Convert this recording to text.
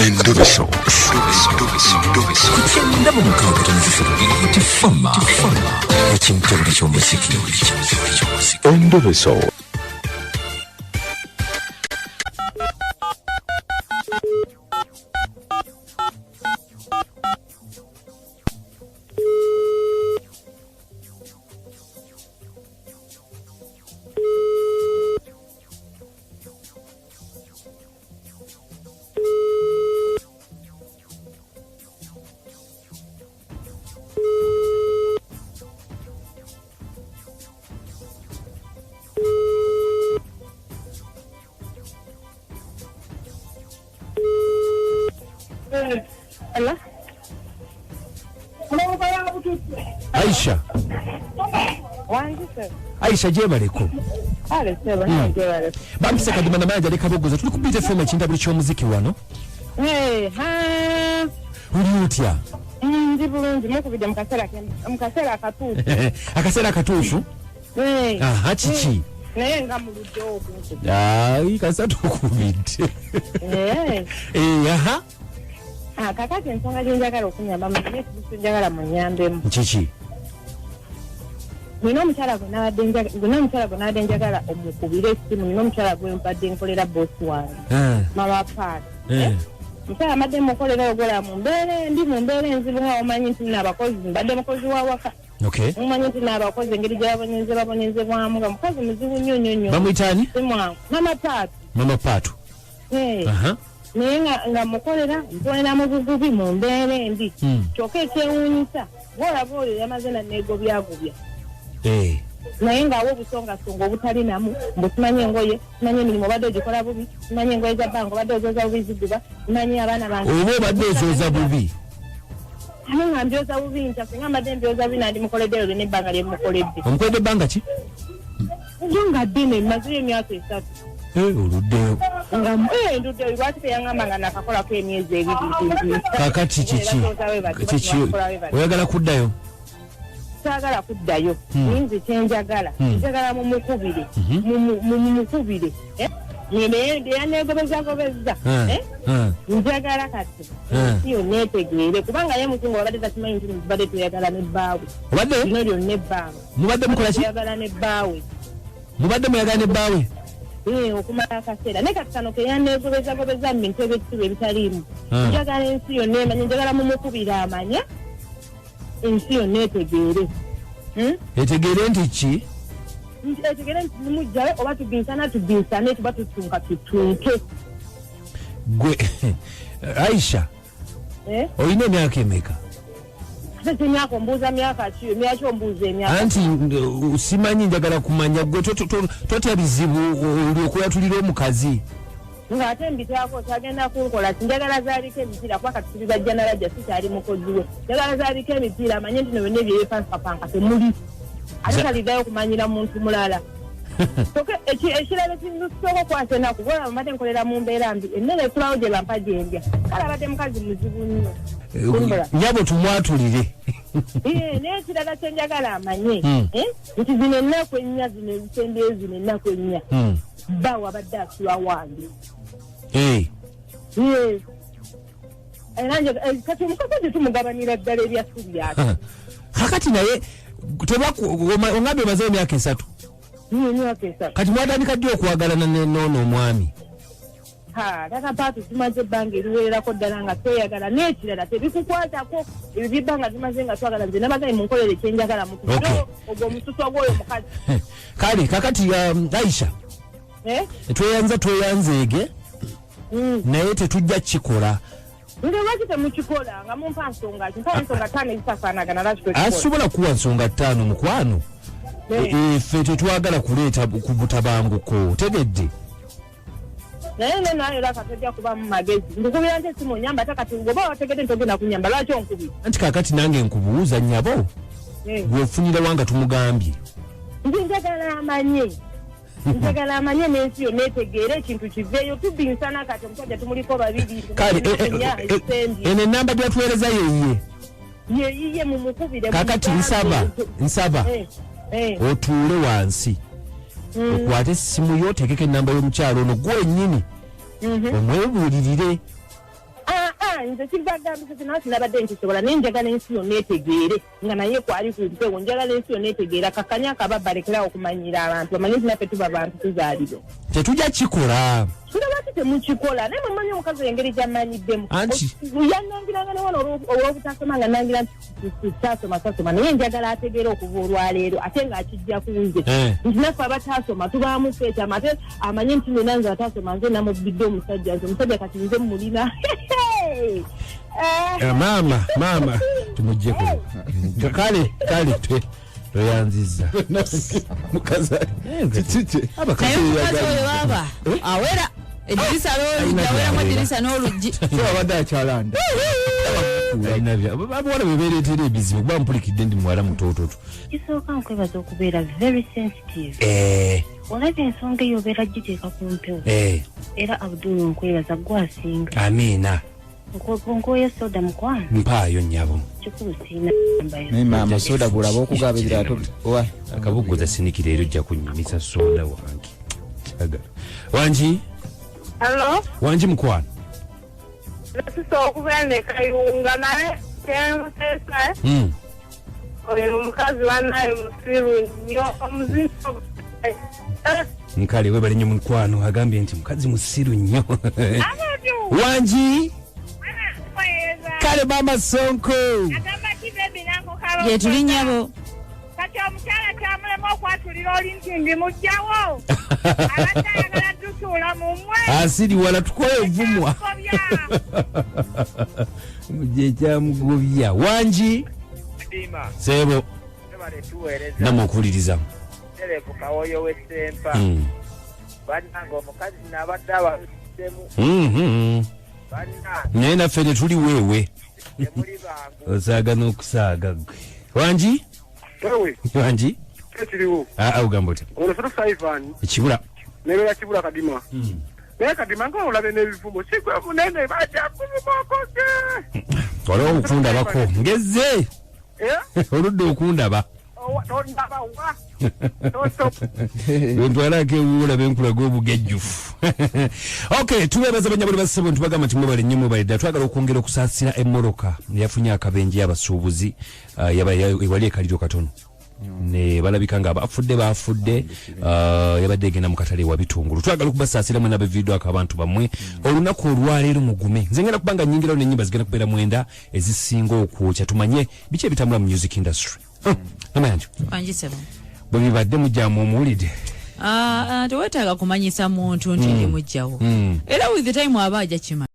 Endobeso. Kugenda mu mukaaga tifama ekintu ky'omuziki. Endobeso. Aisha jebaleko. Ale seba jebaleko. Bamisa kadima na manager lekabogoza tuli kubita fema chinda buli ky'omuziki wano. Uli utya? Ndi bulungi mukubija mukasera akatuufu. Akasera akatuufu? Aha chichi. Naye nga muludde okuntu. Kasatu kubidde. Aha. Kakati ensonga gye njagala okunyamba manye njagala munyambemu. Chichi. Nino omukyala gwe nabadde njagala omukubira essimu, nino omukyala gwe mbadde nkolera boosi wange mama paati mukyala mbadde mukolera ogola mu mbeera enzibu nga omanyi nti n'abakozi mbadde mukozi wa waka mumanyi nti n'abakozi engeri gy'ababonyezebwamu nga mukazi muzibu nnyo bamuyitaani mama paatu naye nga mukolera mpolera mu bugubi mu mbeera embi kyokka ekyewuunyisa bwolaba oyo yamaze nanneegobyagobya naye ng'awo obusongasonga obutali namu mbusimanyi engoye simanyi emirimu obadde ogikola bubi simanyi engoye za bbanka obadde ozooza bubi ziguba simanyi abaana bange oba obadde ozooza bubi ate nga mbyoza bubi nta singa mbadde mbyoza bubi nandi mukoledde eyo n'ebbanga lye mukoledde omukoledde ebbanga ki njo nga ddene mazeyo emyaka 3 oluddeyo nga nduddeyo lwaki teyaŋŋamba nga nakakolako emyezi ebiri kakati kiki oyagala kuddayo saagala kuddayo nyinzi kyenjagala njagala mumukubire mumukubire yaneegobezagobeza njagala kati siyo neetegeere kubanga ye mukinga wabadde takimanyi nti mubadde tuyagala nebbaawe bino lyonna ebbanga mubadde mukola ki tuyagala nebbaawe mubadde muyagala nebbaawe okumala akaseera naye kati kano keyaneegobezagobeza mu bintu ebyekitiibwa ebitaliimu njagala ensi yonna emanye njagala mumukubire amanye ensi yonna etegeere etegeere nti ki etegeere nti Mujjawe oba tubinsane tuba tutunke gwe Aisha olina emyaka emeka ate emyaka ombuuza myaka ki myaki ombuuza emyaka anti simanyi njagala kumanya gwe totya bizibu olyokulatulira omukazi ng'ate mbitaako kyagenda kunkola njagala zaaliko emipiira kuba kati tuli bajja nalajja sikyali mukozi we njagala zaaliko emipiira amanye nti nobyo nebyepankapanka temuli ate taliddayo okumanyira muntu mulala soke ekirala ekisooka okwasa enaku bola mbadde nkolera mu mbeera mbi emmere ekulawo gye bampa gyendya kale abadde mukazi muzibu nnyo nyabo tumwatulire naye ekirala kyenjagala amanye nti zino ennaku ennya zino ebisembeyo zino ennaku ennya bbawe abadde asula wange kati omukazi gye tumugabanira ddala ebyasu byake kakati naye ongambye omazeyo emyaka 3 emyaka 3 kati mwatandika ddi okwagalana noono omwami tata paatu tumaze ebbanga eriwererako ddala nga tweyagala n'ekirala tebikukwatako ebyo byebbanga zimaze nga twagala nze nabagaye munkolere ekyenjagala mutuo ogwo omususo gw'oyo mukazi kale kakati Aisha tweyanzeege naye tetujja kukikola lwaki temukikola nga mumpa nsonga ki mpa ensonga 5 ezitafaanagana lwaki asobola kuwa nsonga 5 mukwano ffe tetwagala kuleeta ku butabanguko tegedde naye nenayo lwaka tojja kubamu magezi ndikubira nti esimu onyamba ate kati oba wategedde nti ogenda kunyamba lwaki onkubira anti kakati nange nkubuuza nnyabo gwefunira wanga tumugambye nti njagala amanye n'ensi yonna etegeere ekintu kiveeyo tubinsana kati omusajja tumuliko babiri eno enamba gyatuweereza yeyiye mumukubire kakati nsaba otuule wansi okwate essimu yo otegeke enamba y'omukyalo ono gwennyini omwebuulirire nze kivagambisa sinasi nabadde nkisobola naye njagala ensi yonna etegeere nga naye kwali ku mpewo njagala ensi yonna etegeera kakanya akababba lekerawo okumanyira abantu bamanye nti naffe tuba bantu tuzaalibwa tetujja kikola tulabati temukikola naye mumanyi omukazi engeri gyamanyiddemu yanangiranga ne wano olw'obutasoma nga nangira nti sasoma naye njagala ategeere okuva olwaleero ate ng'akijja ku nze nti naffe abatasoma tubaamu seekyama ate amanye nti nena nze atasoma nze namubbidde omusajja nze omusajja kati nze mulina maama tumuggyeko kale toyanziza mukazi oyo baba awera edirisa loluggi aweramu edirisa n'oluggi abadde akyalanda abawala bebeereetera ebizibu kuba mpulikidde ndi muwala mutoototo kisooka nkwebaza okubeera very sensitive olabye ensonga eyo obeera giteeka ku mpewo era abdulu nkwebaza gwasinga amiina nkoye soda mukwano mpaayo nnyabo kikulu siina naye maama soda gulaba okugaba ebirato akabuguza sinikira ero ojja kunyumisa soda wangi Hello? Wange mukwano. Nasiso okubeera ne kayunga naye kemusesa. Oyo omukazi wannaye musiru nnyo omuziso. Nkale webale nnyo mukwano agambye nti mukazi musiru nnyo. Wangi? Kale mama Sonko. Agamba kibebi nanko kalo. Ye tuli nnyabo. Kati omukyala kyamulema okwatulira oli nti ndi Mujjawo. Abatayagala tutuula mu mmwe. Asiri wala tukole vumwa. Mujja ekyamugobya. Wangi? Sebo. Namukuliriza. Telefu kawoyo w'essempa. Bannanga omukazi n'abadde abasemu. Naye naffe tetuli weewe. Temuli bangu. Osaaga n'okusaaga. Wangi? Wewe. Wangi? Ekiriwo. Ugamba otya? Ono soto Ivan. Ekibula. Nebeera kibula kadima. Naye kadima nga olabe n'ebivumo sikwe munene bajja kuvumokoke. Olwo okundabako ngeze. Oludde okundaba. Tondaba wa. Ntwalako ewuula benkulaga obugejjufu. Okay, tubeebaza banyabuli bassebo ntubagamba nti mwebale nnyo mwebale ddala twagala okwongera okusaasira emmoloka yafunye akabenje y'abasuubuzi ewali ekaliro katono ne balabika nga bafudde yabadde egenda mu katale wa bitungulu twagala okubasaasira mwena bevidiyo ako abantu bammwe olunaku olwaleero mugume nze ngenda kubanga nnyingirawo n'ennyimba zigenda kubeera mwenda ezisinga okwokya tumanye biki ebitambula mu music industry. Amayanja Wangi sebo bwe bibadde mujjamu omuwulidde tewetaaga kumanyisa muntu nti ndi Mujjawo era with the time aba ajja kima